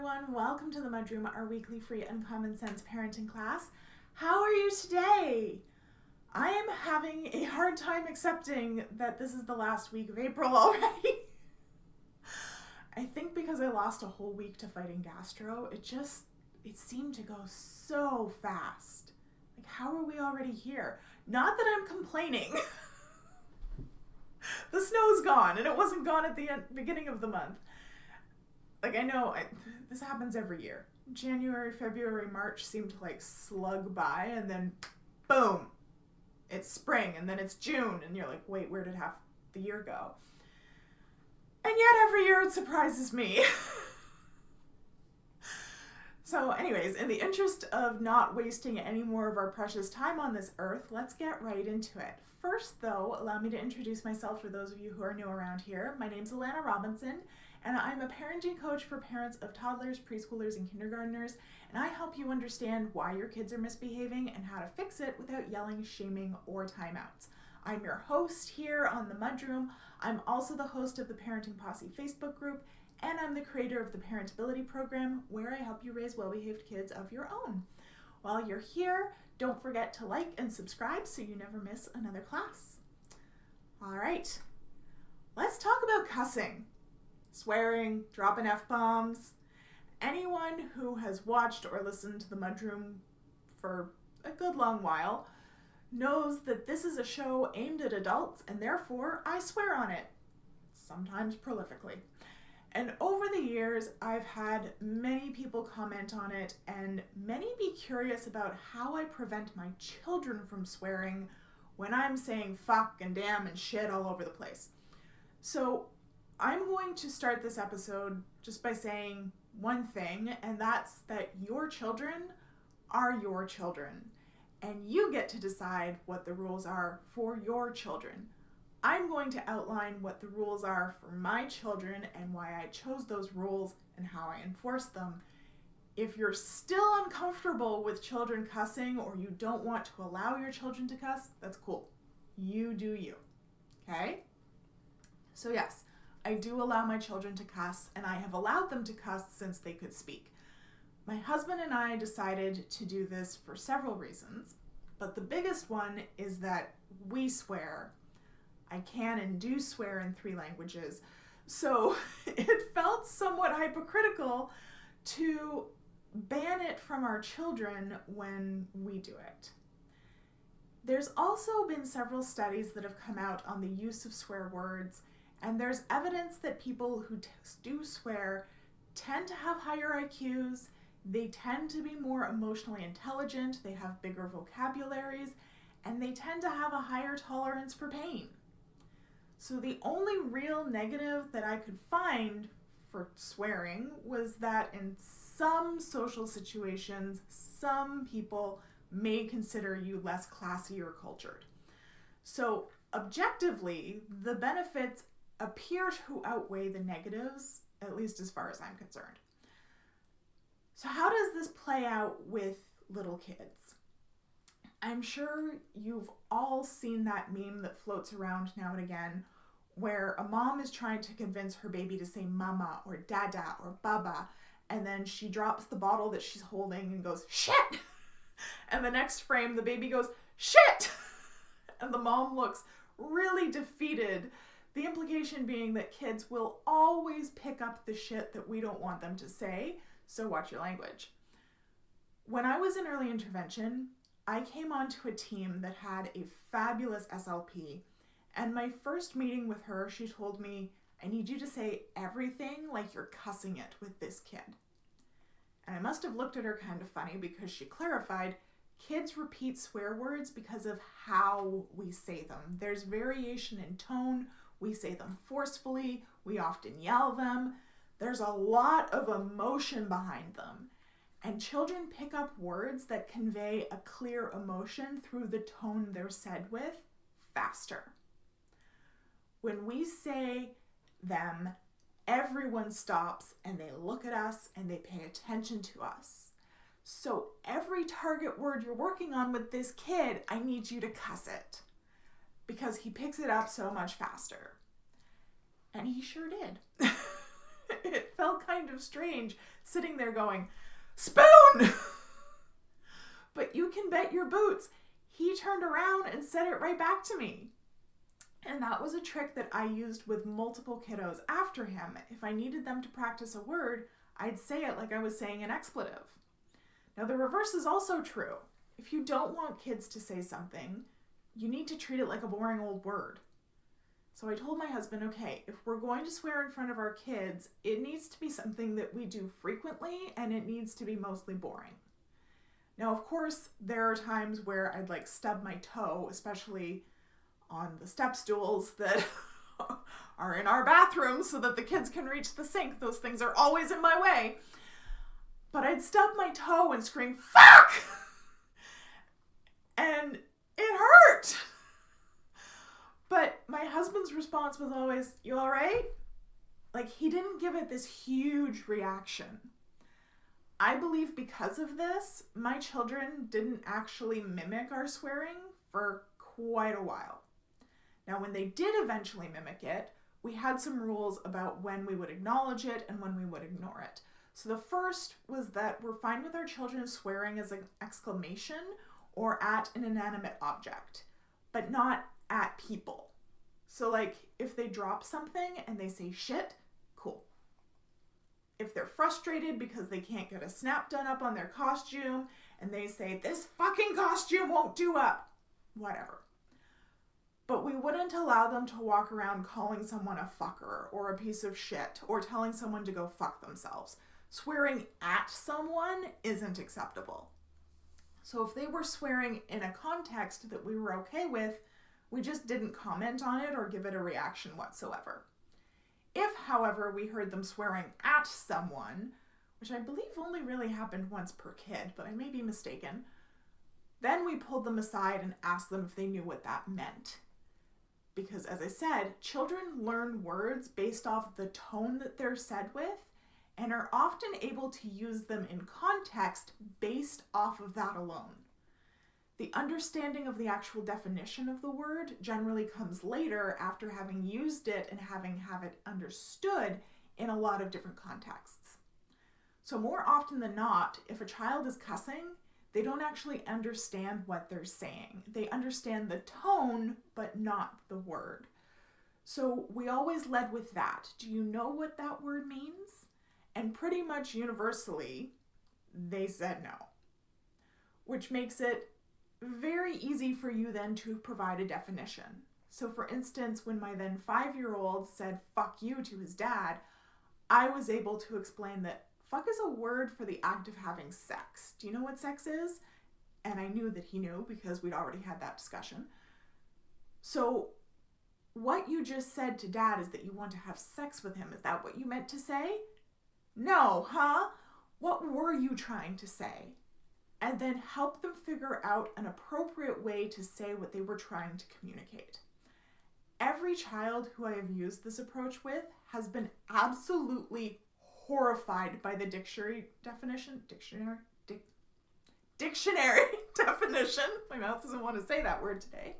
everyone. Welcome to the MudRoom, our weekly free and common sense parenting class. How are you today? I am having a hard time accepting that this is the last week of April already. I think because I lost a whole week to fighting gastro, it seemed to go so fast. Like, how are we already here? Not that I'm complaining. The snow's gone, and it wasn't gone at the beginning of the month. Like, I know this happens every year. January, February, March seem to like slug by, and then boom, it's spring, and then it's June, and you're like, wait, where did half the year go? And yet every year it surprises me. So anyways, in the interest of not wasting any more of our precious time on this earth, let's get right into it. First, though, allow me to introduce myself for those of you who are new around here. My name's Allana Robinson, and I'm a parenting coach for parents of toddlers, preschoolers, and kindergartners, and I help you understand why your kids are misbehaving and how to fix it without yelling, shaming, or timeouts. I'm your host here on the MudRoom. I'm also the host of the Parenting Posse Facebook group, and I'm the creator of the Parentability program, where I help you raise well-behaved kids of your own. While you're here, don't forget to like and subscribe so you never miss another class. All right, let's talk about cussing. Swearing, dropping F-bombs. Anyone who has watched or listened to the MudRoom for a good long while knows that this is a show aimed at adults, and therefore I swear on it, sometimes prolifically. And over the years, I've had many people comment on it, and many be curious about how I prevent my children from swearing when I'm saying fuck and damn and shit all over the place. So I'm going to start this episode just by saying one thing, and that's that your children are your children, and you get to decide what the rules are for your children. I'm going to outline what the rules are for my children and why I chose those rules and how I enforce them. If you're still uncomfortable with children cussing, or you don't want to allow your children to cuss, that's cool. You do you, okay? So yes, I do allow my children to cuss, and I have allowed them to cuss since they could speak. My husband and I decided to do this for several reasons, but the biggest one is that we swear. I can and do swear in 3 languages, so it felt somewhat hypocritical to ban it from our children when we do it. There's also been several studies that have come out on the use of swear words, and there's evidence that people who do swear tend to have higher IQs, they tend to be more emotionally intelligent, they have bigger vocabularies, and they tend to have a higher tolerance for pain. So the only real negative that I could find for swearing was that in some social situations, some people may consider you less classy or cultured. So objectively, the benefits appear to outweigh the negatives, at least as far as I'm concerned. So how does this play out with little kids? I'm sure you've all seen that meme that floats around now and again, where a mom is trying to convince her baby to say mama or dada or baba, and then she drops the bottle that she's holding and goes, shit! And the next frame, the baby goes, shit! And the mom looks really defeated. The implication being that kids will always pick up the shit that we don't want them to say, so watch your language. When I was in early intervention, I came onto a team that had a fabulous SLP, and my first meeting with her, she told me, I need you to say everything like you're cussing it with this kid. And I must have looked at her kind of funny because she clarified, kids repeat swear words because of how we say them. There's variation in tone. We say them forcefully. We often yell them. There's a lot of emotion behind them. And children pick up words that convey a clear emotion through the tone they're said with faster. When we say them, everyone stops and they look at us and they pay attention to us. So every target word you're working on with this kid, I need you to cuss it, because he picks it up so much faster. And he sure did. It felt kind of of strange sitting there going, "Spoon!" But you can bet your boots, he turned around and said it right back to me. And that was a trick that I used with multiple kiddos after him. If I needed them to practice a word, I'd say it like I was saying an expletive. Now, the reverse is also true. If you don't want kids to say something, you need to treat it like a boring old word. So I told my husband, okay, if we're going to swear in front of our kids, it needs to be something that we do frequently, and it needs to be mostly boring. Now, of course, there are times where I'd like stub my toe, especially on the step stools that are in our bathroom so that the kids can reach the sink. Those things are always in my way. But I'd stub my toe and scream, "Fuck!" And it hurt. But my husband's response was always, "You all right?" Like, he didn't give it this huge reaction. I believe because of this, my children didn't actually mimic our swearing for quite a while. Now, when they did eventually mimic it, we had some rules about when we would acknowledge it and when we would ignore it. So the first was that we're fine with our children swearing as an exclamation or at an inanimate object, but not at people. So like if they drop something and they say shit, cool. If they're frustrated because they can't get a snap done up on their costume and they say, "This fucking costume won't do up," whatever. But we wouldn't allow them to walk around calling someone a fucker or a piece of shit or telling someone to go fuck themselves. Swearing at someone isn't acceptable. So if they were swearing in a context that we were okay with, we just didn't comment on it or give it a reaction whatsoever. If, however, we heard them swearing at someone, which I believe only really happened once per kid, but I may be mistaken, then we pulled them aside and asked them if they knew what that meant. Because, as I said, children learn words based off the tone that they're said with and are often able to use them in context based off of that alone. The understanding of the actual definition of the word generally comes later after having used it and having it understood in a lot of different contexts. So more often than not, if a child is cussing, they don't actually understand what they're saying. They understand the tone, but not the word. So we always led with that. Do you know what that word means? And pretty much universally, they said no, which makes it very easy for you then to provide a definition. So for instance, when my then 5-year-old said "fuck you" to his dad, I was able to explain that fuck is a word for the act of having sex. Do you know what sex is? And I knew that he knew because we'd already had that discussion. So what you just said to dad is that you want to have sex with him. Is that what you meant to say? No, huh? What were you trying to say? And then help them figure out an appropriate way to say what they were trying to communicate. Every child who I have used this approach with has been absolutely horrified by the dictionary definition. My mouth doesn't want to say that word today.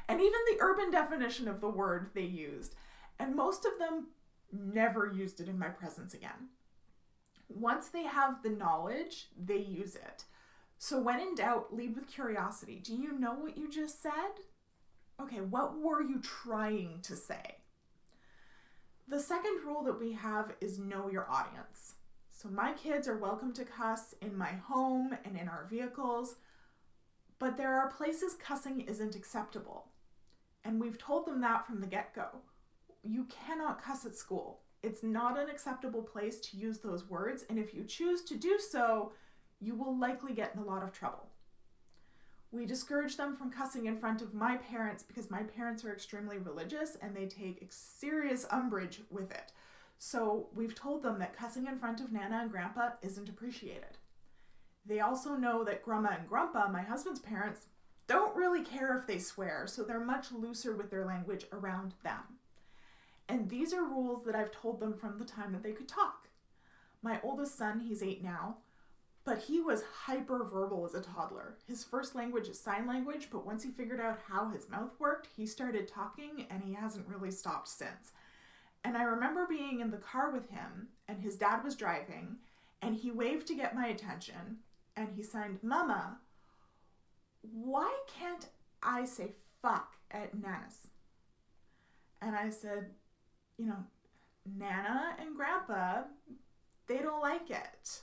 And even the urban definition of the word they used. And most of them never used it in my presence again. Once they have the knowledge, they use it. So when in doubt, lead with curiosity. Do you know what you just said? Okay, what were you trying to say? The second rule that we have is know your audience. So my kids are welcome to cuss in my home and in our vehicles, but there are places cussing isn't acceptable. And we've told them that from the get-go. You cannot cuss at school. It's not an acceptable place to use those words, and if you choose to do so, you will likely get in a lot of trouble. We discourage them from cussing in front of my parents because my parents are extremely religious and they take serious umbrage with it. So we've told them that cussing in front of Nana and Grandpa isn't appreciated. They also know that Grandma and Grandpa, my husband's parents, don't really care if they swear, so they're much looser with their language around them. And these are rules that I've told them from the time that they could talk. My oldest son, he's 8 now, but he was hyper-verbal as a toddler. His first language is sign language, but once he figured out how his mouth worked, he started talking and he hasn't really stopped since. And I remember being in the car with him, and his dad was driving, and he waved to get my attention, and he signed, "Mama, why can't I say fuck at Nana's?" And I said, Nana and Grandpa, they don't like it.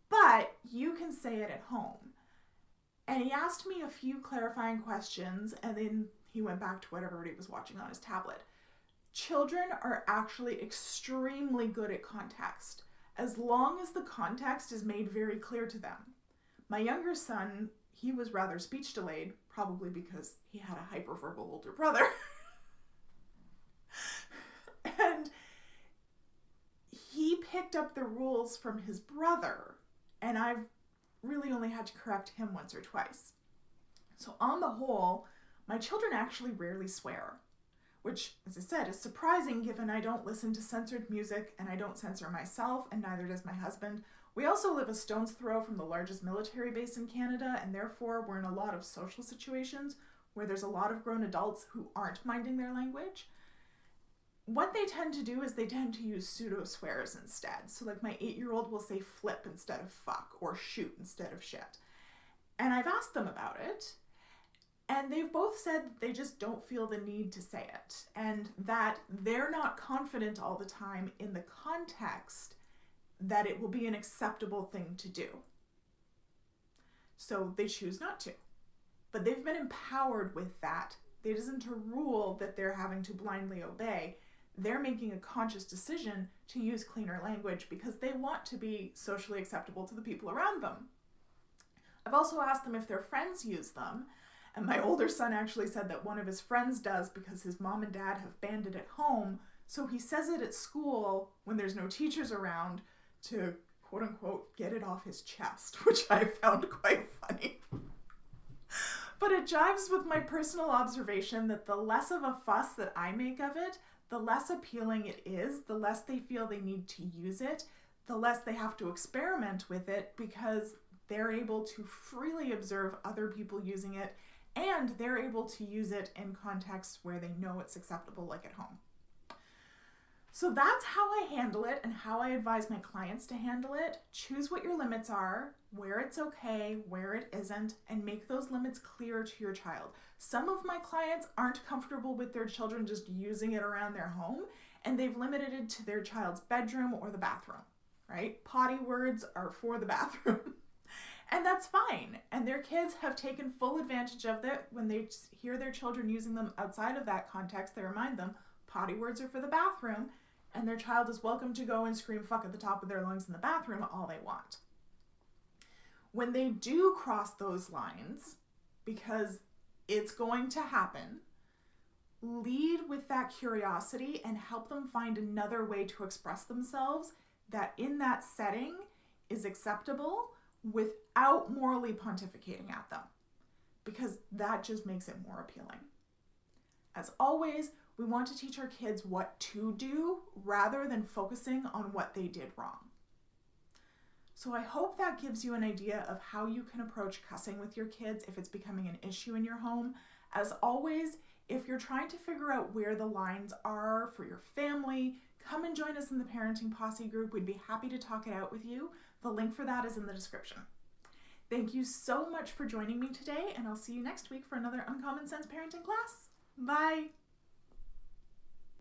But you can say it at home. And he asked me a few clarifying questions, and then he went back to whatever he was watching on his tablet. Children are actually extremely good at context, as long as the context is made very clear to them. My younger son, he was rather speech delayed, probably because he had a hyperverbal older brother. And he picked up the rules from his brother, and I've really only had to correct him once or twice. So on the whole, my children actually rarely swear, which, as I said, is surprising given I don't listen to censored music and I don't censor myself, and neither does my husband. We also live a stone's throw from the largest military base in Canada, and therefore we're in a lot of social situations where there's a lot of grown adults who aren't minding their language. What they tend to do is they tend to use pseudo swears instead. So like my 8-year-old will say flip instead of fuck, or shoot instead of shit. And I've asked them about it, and they've both said that they just don't feel the need to say it, and that they're not confident all the time in the context that it will be an acceptable thing to do. So they choose not to. But they've been empowered with that. It isn't a rule that they're having to blindly obey. They're making a conscious decision to use cleaner language because they want to be socially acceptable to the people around them. I've also asked them if their friends use them, and my older son actually said that one of his friends does because his mom and dad have banned it at home, so he says it at school when there's no teachers around to, quote unquote, get it off his chest, which I found quite funny. But it jives with my personal observation that the less of a fuss that I make of it, the less appealing it is, the less they feel they need to use it, the less they have to experiment with it because they're able to freely observe other people using it, and they're able to use it in contexts where they know it's acceptable, like at home. So that's how I handle it and how I advise my clients to handle it. Choose what your limits are, where it's okay, where it isn't, and make those limits clear to your child. Some of my clients aren't comfortable with their children just using it around their home, and they've limited it to their child's bedroom or the bathroom, right? Potty words are for the bathroom. And that's fine. And their kids have taken full advantage of it. When they hear their children using them outside of that context, they remind them potty words are for the bathroom, and their child is welcome to go and scream fuck at the top of their lungs in the bathroom all they want. When they do cross those lines, because it's going to happen, lead with that curiosity and help them find another way to express themselves that in that setting is acceptable without morally pontificating at them, because that just makes it more appealing. As always, we want to teach our kids what to do rather than focusing on what they did wrong. So I hope that gives you an idea of how you can approach cussing with your kids if it's becoming an issue in your home. As always, if you're trying to figure out where the lines are for your family, come and join us in the Parenting Posse group. We'd be happy to talk it out with you. The link for that is in the description. Thank you so much for joining me today, and I'll see you next week for another Uncommon Sense parenting class. Bye!